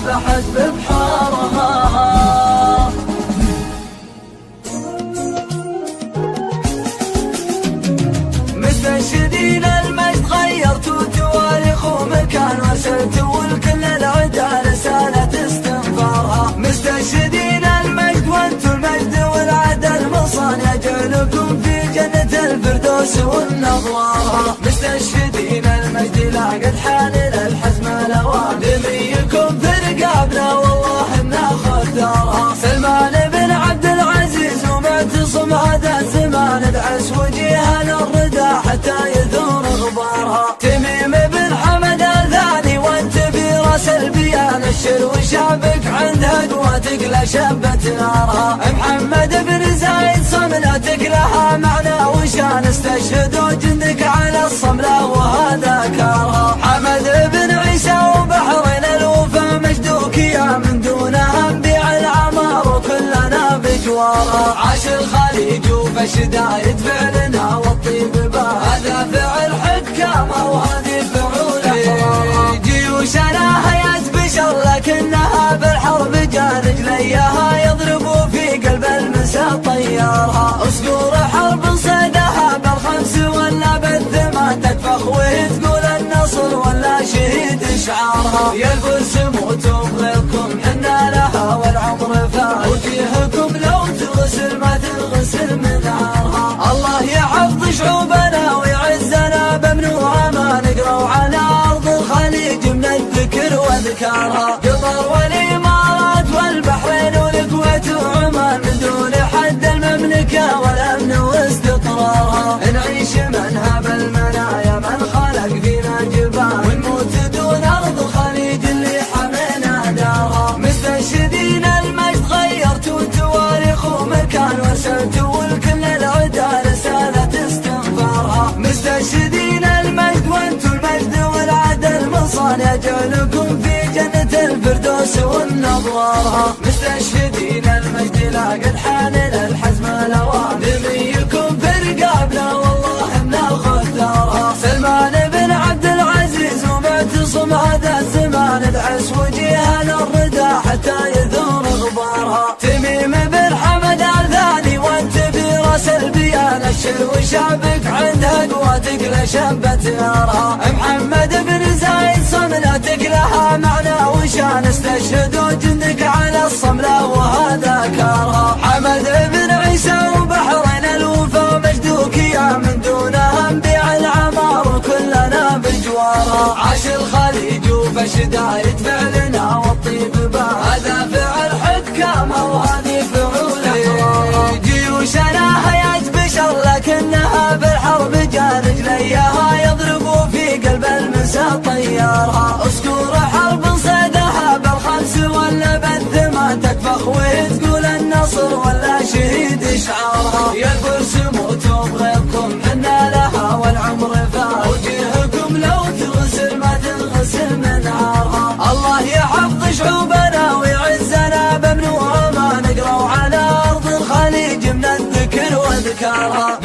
فاحت ببحارها. مستشهدين المجد غيرتوا تواريخ ومكان وارسلتوا لكل العدا رسالة استنفارها. مستشهدين المجد وانتوا المجد والعدل مصان يجعلكم في جنة الفردوس والنظوارها. مستشهدين المجد لا قد حان للحزم الاوان دميكم في رقابنا والله بناخذ دارها. سلمان بن عبد العزيز ومعتصم هذا الزمان ادعس وجيهنا الردى حتى يثور غبارها. تميم بن حمد الثاني وانت في راس البيان الشر وشعبك عند هدواتك لا شبت نارها. محمد بن زايد صملتك لها معنى وشان استشهدوا جندك على الصملة وهذا كارها. حمد بن عيسى وبحرين الوفا مجدوك يا من دونها نبيع العمار وكلنا بجوارها. عاش الخليج وبشدايد فعلنا والطيب باه هذا فعل حكامه وهذه فعوله. جيوشنا هيات بشر لكنها بالحرب جا رجليها يضربوا في قلب المسا طيارها. اسقور حرب صيدها بالخمس ولا بالثمان تكفخ وهي تقول النصر ولا شهيد شعارها. يا الفرس موتوا بغيركم حنا لها والعمر فات وجيهكم لو تغسل ما تغسل من نارها. الله يحفظ شعوبنا ويعزنا بامن وامان نقروا على ارض الخليج من الذكر واذكارها. قطر والامارات والبحرين والكويت وعمان من دون حد المملكه والامن واستقرارها. نعيش منها بالمنايا من خلق فينا جبال ونموت دون ارض الخليج اللي حمينا دارها. مستشهدين المجد غيرتوا تواريخ ومكان وارسلتوا لكل العدا رسالة استنفارها. مستشهدين المجد وانتوا المجد والعدل مصان يجعلكم في جنة الفردوس والنظوارها. مستشهدين المجد لا قد حان للحزم الاوان دميكم في رقابنا والله بناخذ دارها. سلمان بن عبد العزيز ومعتصم هذا الزمان ادعس وجيهنا الردى حتى يثور غبارها. تميم بن حمد الثاني وانت في راس البيان الشر وشعبك عند هدواتك لشبت نارها. محمد بن زايد صملتك لها معنى وشان استشهدوا جندك على الصملة وهذا كارها. حمد بن عيسى وبحرين الوفا مجدوك يا من دونها نبيع العمار وكلنا بجوارها. عاش الخليج وبشدايد فعلنا والطيب باه هذا فعل حكامه وهذه فعوله. جيوشنا هيات بشر لكنها بالحرب جا رجليها يضربوا في قلب المسا طيارها. اسكور حرب صيدها بالخمس ولا بالثمان تكفخ وهي تقول النصر ولا شهيد شعارها. يا الفرس موتوا بغيركم حنا لها والعمر فات وجيهكم لو تغسل ما تغسل من نارها. الله يحفظ شعوبنا ويعزنا بامن وامان نقروا على ارض الخليج من الذكر واذكارها.